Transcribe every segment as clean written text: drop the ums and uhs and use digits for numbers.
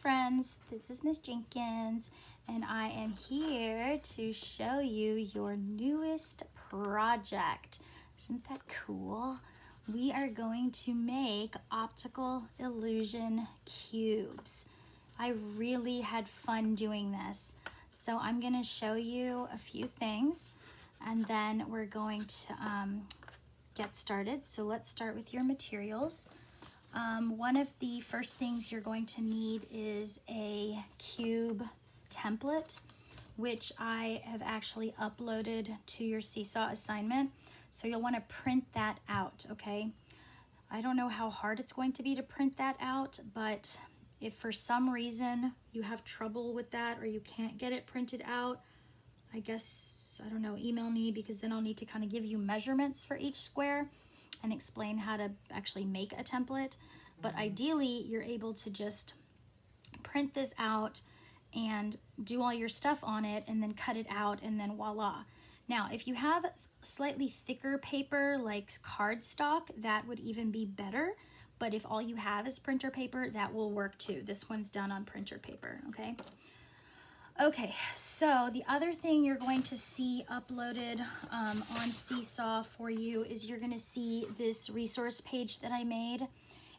friends, this is Miss Jenkins and I am here to show you your newest project. Isn't that cool? We are going to make optical illusion cubes. I really had fun doing this. So I'm going to show you a few things and then we're going to get started. So let's start with your materials. One of the first things you're going to need is a cube template, which I have actually uploaded to your Seesaw assignment. So you'll want to print that out, okay? I don't know how hard it's going to be to print that out, but if for some reason you have trouble with that or you can't get it printed out, I guess, I don't know, email me, because then I'll need to kind of give you measurements for each square and explain how to actually make a template. But ideally, you're able to just print this out and do all your stuff on it and then cut it out and then voila. Now, if you have slightly thicker paper like cardstock, that would even be better. But if all you have is printer paper, that will work too. This one's done on printer paper, okay? Okay, so the other thing you're going to see uploaded on Seesaw for you is you're going to see this resource page that I made.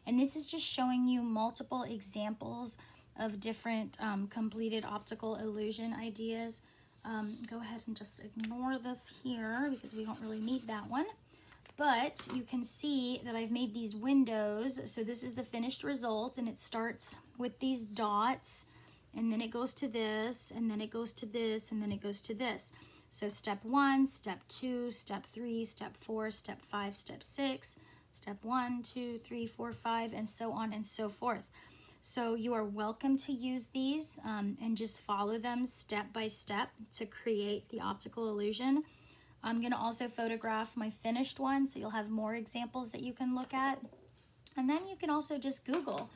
And this is just showing you multiple examples of different completed optical illusion ideas. Go ahead and just ignore this here because we don't really need that one. But you can see that I've made these windows. So this is the finished result and it starts with these dots. And then it goes to this, and then it goes to this, and then it goes to this. So step 1, step 2, step 3, step 4, step 5, step 6, step 1, 2, 3, 4, 5, and so on and so forth. So you are welcome to use these and just follow them step by step to create the optical illusion. I'm going to also photograph my finished one, so you'll have more examples that you can look at. And then you can also just Google,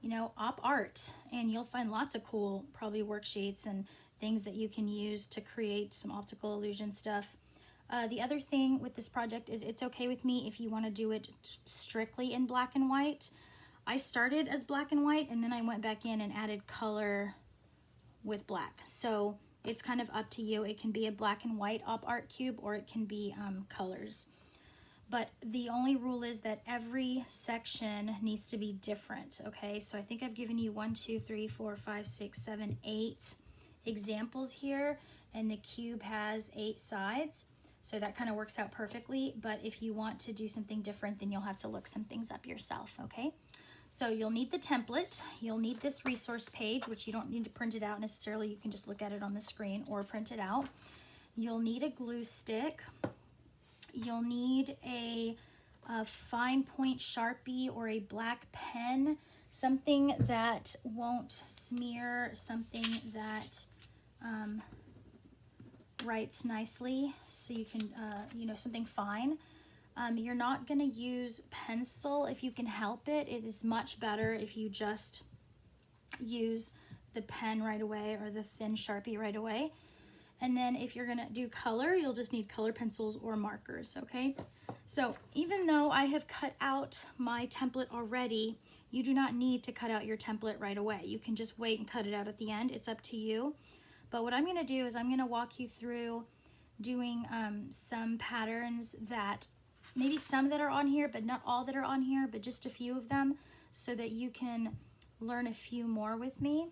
you know, op art, and you'll find lots of cool probably worksheets and things that you can use to create some optical illusion stuff. The other thing with this project is it's okay with me if you want to do it strictly in black and white. I started as black and white and then I went back in and added color with black. So it's kind of up to you. It can be a black and white op art cube or it can be colors. But the only rule is that every section needs to be different, okay? So I think I've given you 1, 2, 3, 4, 5, 6, 7, 8 examples here, and the cube has 8 sides. So that kind of works out perfectly, but if you want to do something different, then you'll have to look some things up yourself, okay? So you'll need the template, you'll need this resource page, which you don't need to print it out necessarily, you can just look at it on the screen or print it out. You'll need a glue stick. You'll need a fine point Sharpie or a black pen, something that won't smear, something that writes nicely, so you can, you know, something fine. You're not going to use pencil if you can help it. It is much better if you just use the pen right away or the thin Sharpie right away. And then if you're gonna do color, you'll just need color pencils or markers, okay? So even though I have cut out my template already, you do not need to cut out your template right away. You can just wait and cut it out at the end. It's up to you. But what I'm gonna do is I'm gonna walk you through doing some patterns that, maybe some that are on here, but not all that are on here, but just a few of them so that you can learn a few more with me.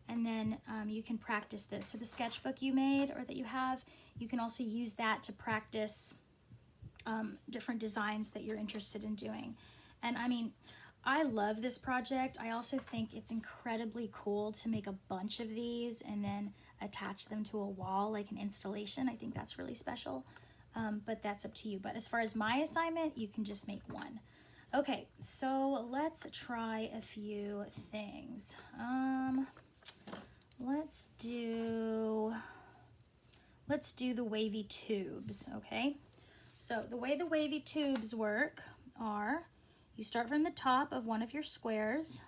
And then you can practice this. So the sketchbook you made or that you have, you can also use that to practice different designs that you're interested in doing. And I mean, I love this project. I also think it's incredibly cool to make a bunch of these and then attach them to a wall like an installation. I think that's really special, but that's up to you. But as far as my assignment, you can just make one. Okay, so let's try a few things. Let's do the wavy tubes, okay? So the way the wavy tubes work are, you start from the top of one of your squares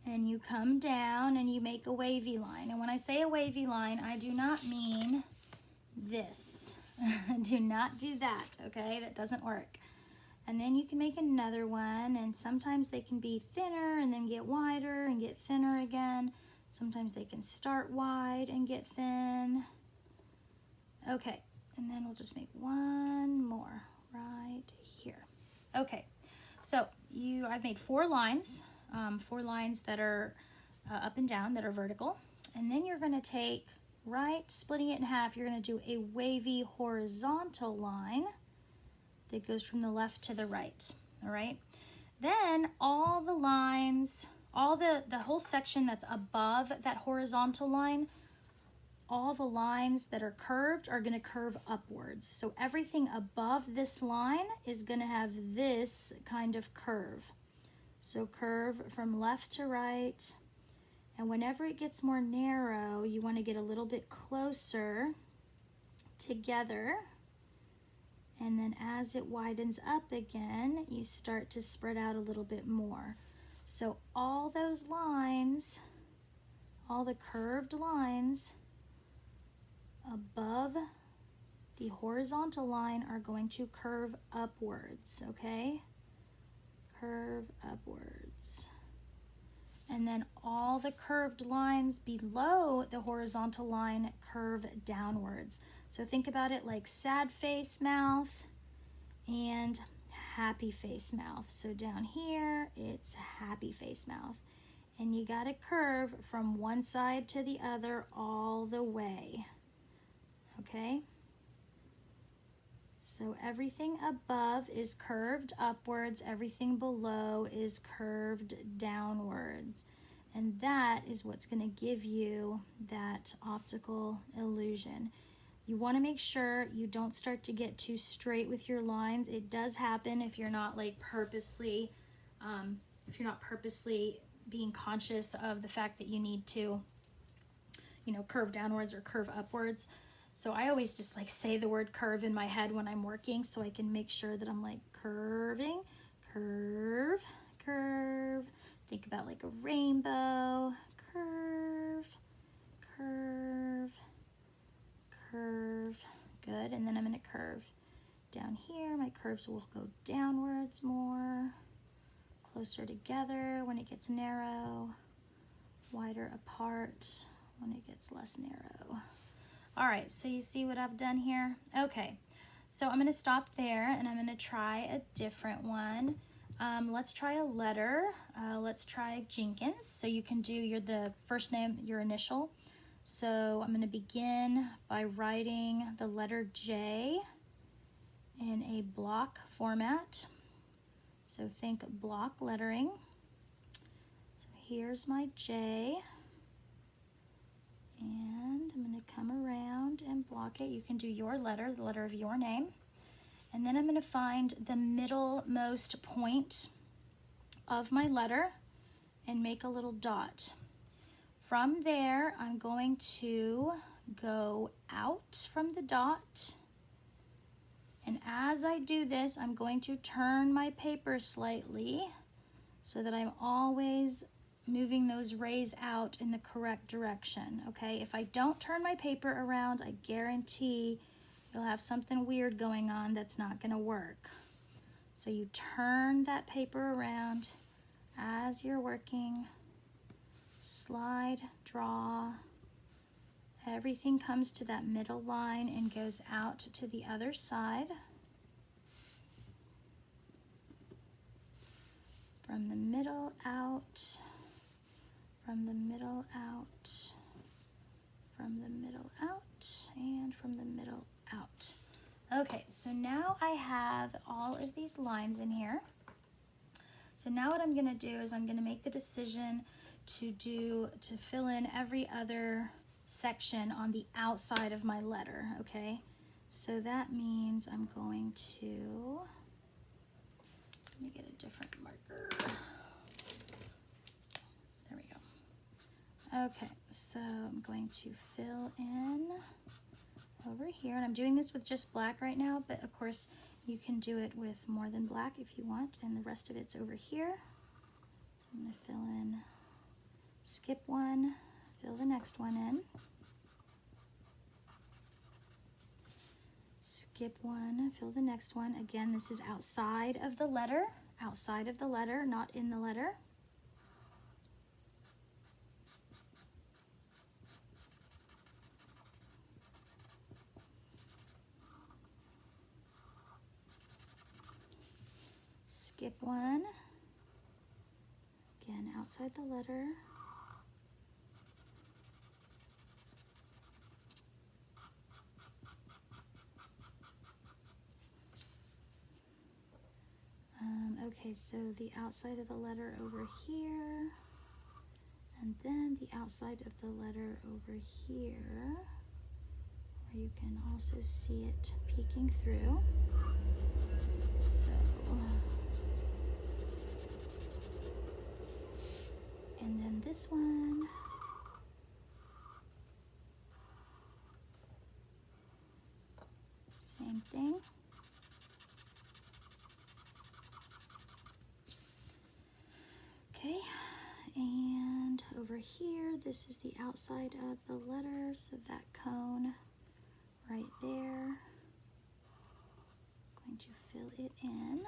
and you come down and you make a wavy line. And when I say a wavy line, I do not mean this. Do not do that, okay? That doesn't work. And then you can make another one, and sometimes they can be thinner and then get wider and get thinner again. Sometimes they can start wide and get thin. Okay, and then we'll just make one more right here. Okay, so I've made 4 lines that are up and down, that are vertical. And then you're gonna take, splitting it in half, you're gonna do a wavy horizontal line that goes from the left to the right, all right? Then all the lines, the whole section that's above that horizontal line, all the lines that are curved are gonna curve upwards. So everything above this line is gonna have this kind of curve. So curve from left to right. And whenever it gets more narrow, you wanna get a little bit closer together. And then as it widens up again, you start to spread out a little bit more. So all those lines, all the curved lines above the horizontal line are going to curve upwards, okay? Curve upwards. And then all the curved lines below the horizontal line curve downwards. So think about it like sad face mouth and happy face mouth. So down here, it's happy face mouth. And you gotta curve from one side to the other all the way, okay? So everything above is curved upwards, everything below is curved downwards. And that is what's going to give you that optical illusion. You want to make sure you don't start to get too straight with your lines. It does happen if you're not like purposely being conscious of the fact that you need to, curve downwards or curve upwards. So I always just like say the word curve in my head when I'm working so I can make sure that I'm like curving, curve, curve. Think about like a rainbow, curve, curve, curve. Good, and then I'm gonna curve down here. My curves will go downwards more, closer together when it gets narrow, wider apart when it gets less narrow. All right, so you see what I've done here? Okay, so I'm gonna stop there and I'm gonna try a different one. Let's try a letter. Let's try Jenkins. So you can do the first name, your initial. So I'm gonna begin by writing the letter J in a block format. So think block lettering. So here's my J. And I'm going to come around and block it. You can do your letter, the letter of your name. And then I'm going to find the middlemost point of my letter and make a little dot. From there, I'm going to go out from the dot. And as I do this, I'm going to turn my paper slightly so that I'm always moving those rays out in the correct direction, okay? If I don't turn my paper around, I guarantee you'll have something weird going on that's not gonna work. So you turn that paper around as you're working, slide, draw, everything comes to that middle line and goes out to the other side. From the middle out, from the middle out, from the middle out, and from the middle out. Okay, so now I have all of these lines in here. So now what I'm gonna do is I'm gonna make the decision to fill in every other section on the outside of my letter, okay? So that means I'm going to, let me get a different marker. There we go. Okay, so I'm going to fill in over here, and I'm doing this with just black right now, but of course you can do it with more than black if you want, and the rest of it's over here. So I'm going to fill in, skip one, fill the next one in, skip skip one, fill the next one. Again, this is outside of the letter, not in the letter. Skip one, again, outside the letter. Okay, so the outside of the letter over here, and then the outside of the letter over here, where you can also see it peeking through. So, and then this one. Same thing. Okay, and over here, this is the outside of the letter, so that cone right there. Going to fill it in.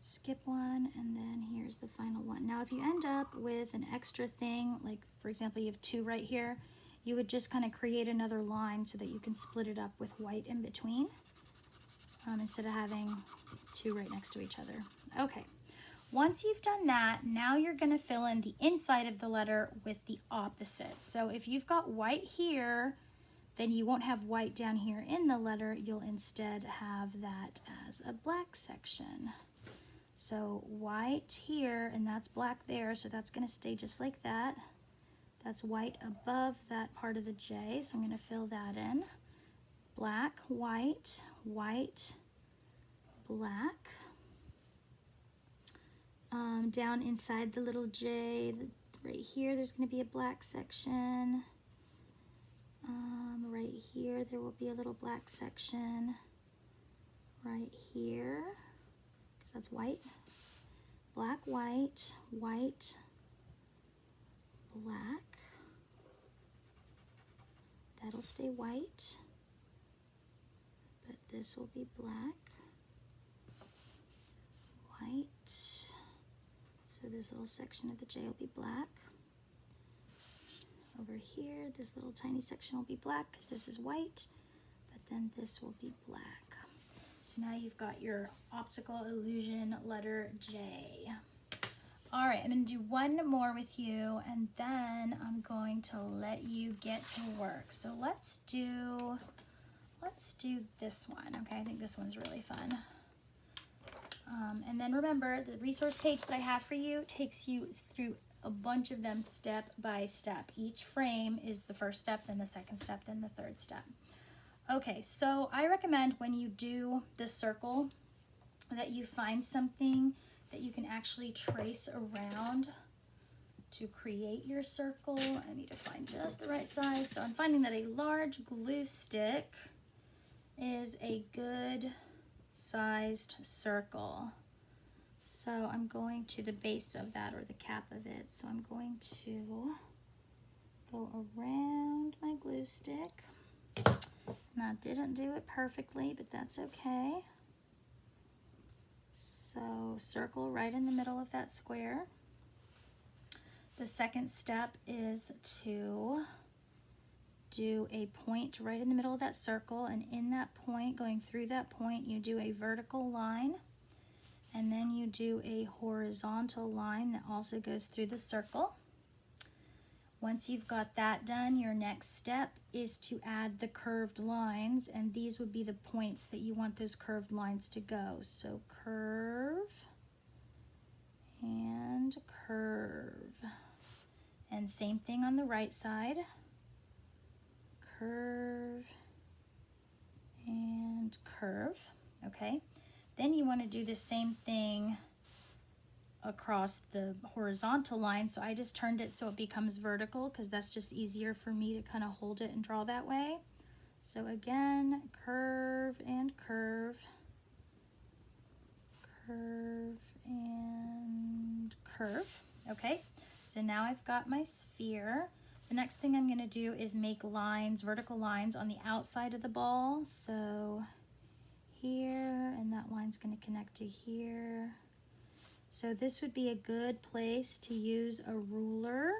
Skip one, and then here's the final one. Now, if you end up with an extra thing, like for example, you have two right here, you would just kind of create another line so that you can split it up with white in between, instead of having two right next to each other. Okay, once you've done that, now you're going to fill in the inside of the letter with the opposite. So if you've got white here, then you won't have white down here in the letter. You'll instead have that as a black section. So white here, and that's black there, so that's going to stay just like that. That's white above that part of the J, so I'm going to fill that in. Black, white, white, black. Down inside the little J, right here, there's going to be a black section. Right here, there will be a little black section. Right here, because that's white. Black, white, white, black. That'll stay white, but this will be black, white. So this little section of the J will be black. Over here, this little tiny section will be black because this is white, but then this will be black. So now you've got your optical illusion letter J. All right, I'm going to do one more with you, and then I'm going to let you get to work. So let's do this one, okay? I think this one's really fun. And then remember, the resource page that I have for you takes you through a bunch of them step by step. Each frame is the first step, then the second step, then the third step. Okay, so I recommend when you do the circle that you find something that you can actually trace around to create your circle. I need to find just the right size. So I'm finding that a large glue stick is a good sized circle. So I'm going to the base of that, or the cap of it. So I'm going to go around my glue stick. And I didn't do it perfectly, but that's okay. So circle right in the middle of that square. The second step is to do a point right in the middle of that circle, and in that point, going through that point, you do a vertical line, and then you do a horizontal line that also goes through the circle. Once you've got that done, your next step is to add the curved lines, and these would be the points that you want those curved lines to go. So curve and curve. And same thing on the right side. Curve and curve, okay? Then you want to do the same thing across the horizontal line. So I just turned it so it becomes vertical because that's just easier for me to kind of hold it and draw that way. So again, curve and curve, curve and curve. Okay, so now I've got my sphere. The next thing I'm going to do is make lines, vertical lines on the outside of the ball. So here, and that line's going to connect to here. So this would be a good place to use a ruler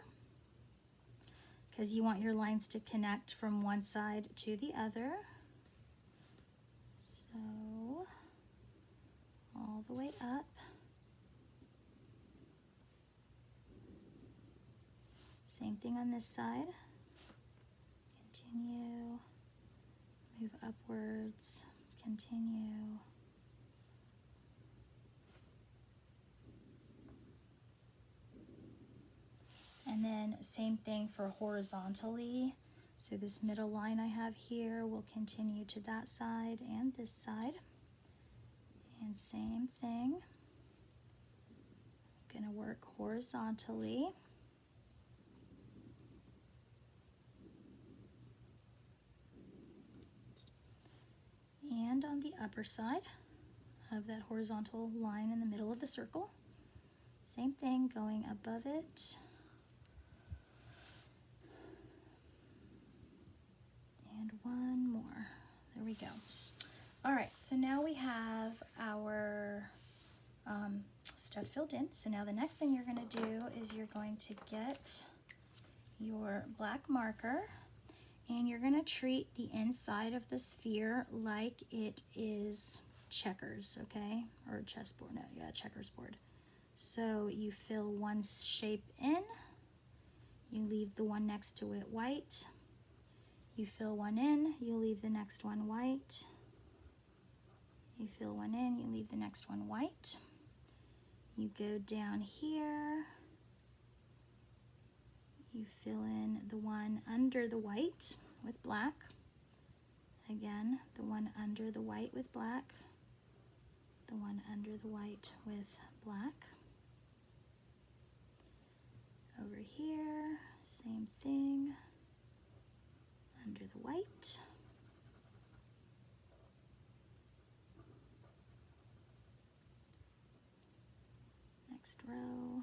because you want your lines to connect from one side to the other. So all the way up. Same thing on this side. Continue, move upwards, continue. And then same thing for horizontally. So this middle line I have here will continue to that side and this side. And same thing. I'm going to work horizontally. And on the upper side of that horizontal line in the middle of the circle. Same thing, going above it. And one more. There we go. All right, so now we have our stuff filled in. So now the next thing you're going to do is you're going to get your black marker and you're going to treat the inside of the sphere like it is checkers, okay? Or chessboard, no, yeah, checkers board. So you fill one shape in, you leave the one next to it white, you fill one in, you leave the next one white, you fill one in, you leave the next one white, you go down here, you fill in the one under the white with black, again the one under the white with black, the one under the white with black. Over here, same thing, under the white. Next row.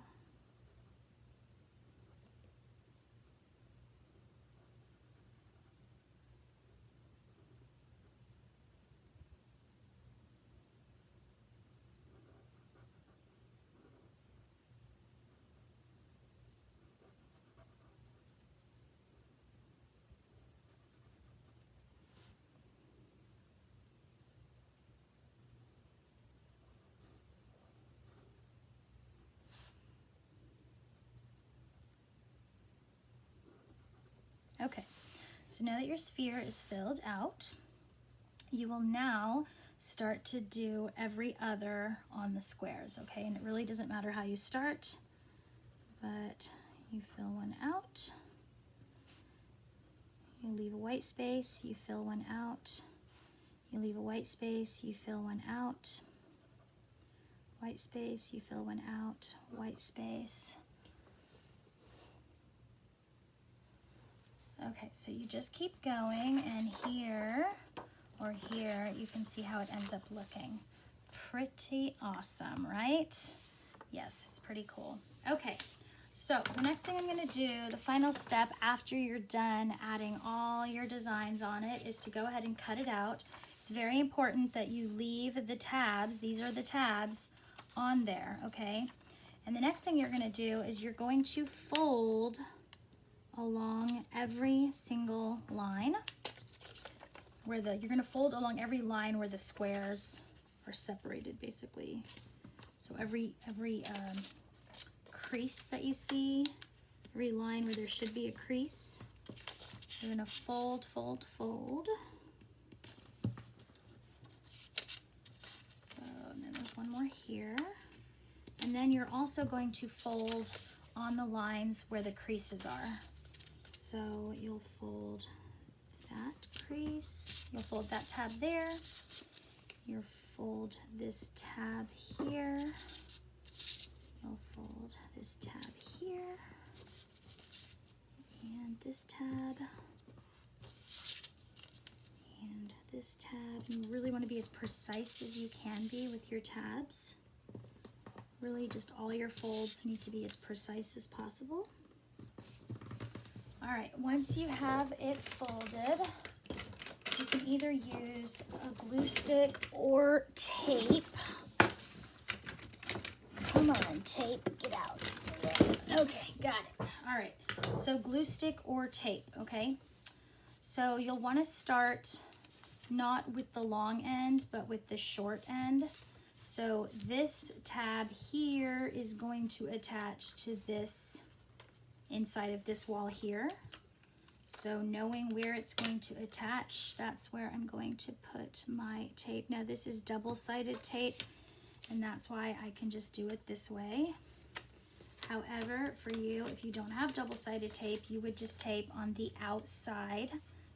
Okay, so now that your sphere is filled out, you will now start to do every other on the squares, okay? And it really doesn't matter how you start, but you fill one out, you leave a white space, you fill one out, you leave a white space, you fill one out, white space, you fill one out, white space. Okay, so you just keep going, and here or here you can see how it ends up looking. Pretty awesome, right? Yes, it's pretty cool. Okay, so the next thing I'm going to do, the final step after you're done adding all your designs on it, is to go ahead and cut it out. It's very important that you leave the tabs, these are the tabs, on there, okay? And the next thing you're going to do is you're going to fold along every single line where you're going to fold along every line where the squares are separated, basically. So every crease that you see, every line where there should be a crease, you're going to fold, fold, fold. So, and then there's one more here. And then you're also going to fold on the lines where the creases are. So you'll fold that crease, you'll fold that tab there, you'll fold this tab here, you'll fold this tab here, and this tab, and this tab. You really want to be as precise as you can be with your tabs. Really just all your folds need to be as precise as possible. All right, once you have it folded, you can either use a glue stick or tape. Come on, tape, get out. Okay, got it. All right, so glue stick or tape, okay? So you'll want to start not with the long end, but with the short end. So this tab here is going to attach to this inside of this wall here. So knowing where it's going to attach, that's where I'm going to put my tape. Now this is double-sided tape, and that's why I can just do it this way. However, for you, if you don't have double-sided tape, you would just tape on the outside,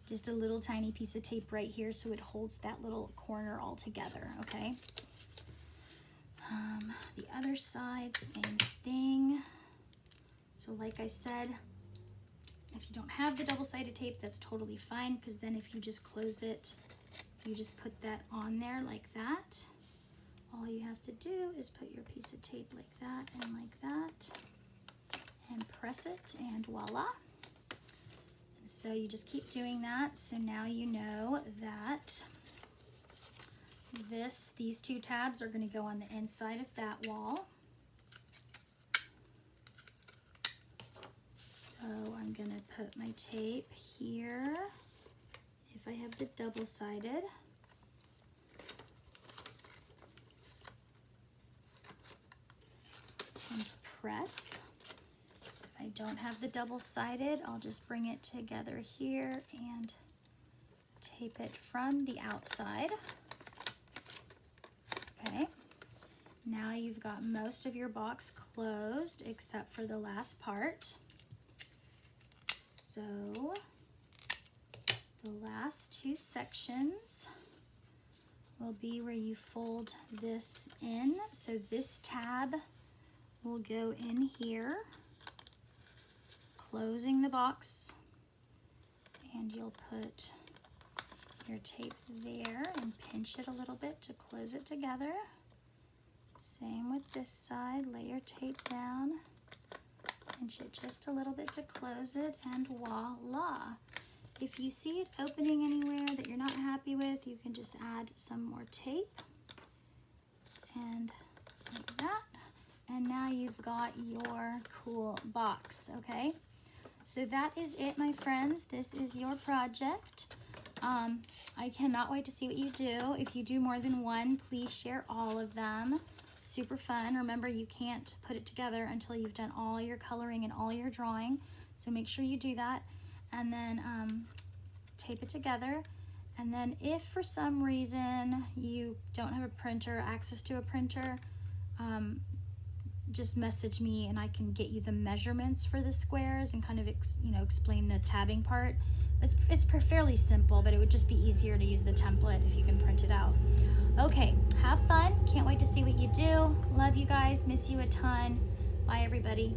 just a little tiny piece of tape right here so it holds that little corner all together, okay? The other side, same thing. So like I said, if you don't have the double-sided tape, that's totally fine, because then if you just close it, you just put that on there like that. All you have to do is put your piece of tape like that and like that, and press it, and voila. And so you just keep doing that. So now you know that these two tabs are going to go on the inside of that wall. So I'm going to put my tape here if I have the double-sided. And press. If I don't have the double-sided, I'll just bring it together here and tape it from the outside. Okay, now you've got most of your box closed except for the last part. So the last two sections will be where you fold this in. So this tab will go in here, closing the box, and you'll put your tape there and pinch it a little bit to close it together. Same with this side, lay your tape down, pinch it just a little bit to close it, and voila. If you see it opening anywhere that you're not happy with, you can just add some more tape, and like that. And now you've got your cool box, okay? So that is it, my friends. This is your project. I cannot wait to see what you do. If you do more than one, please share all of them. Super fun. Remember, you can't put it together until you've done all your coloring and all your drawing. So make sure you do that. And then tape it together. And then if for some reason you don't have a printer, access to a printer, just message me and I can get you the measurements for the squares and kind of explain the tabbing part. It's fairly simple, but it would just be easier to use the template if you can print it out. Okay, have fun. Can't wait to see what you do. Love you guys. Miss you a ton. Bye, everybody.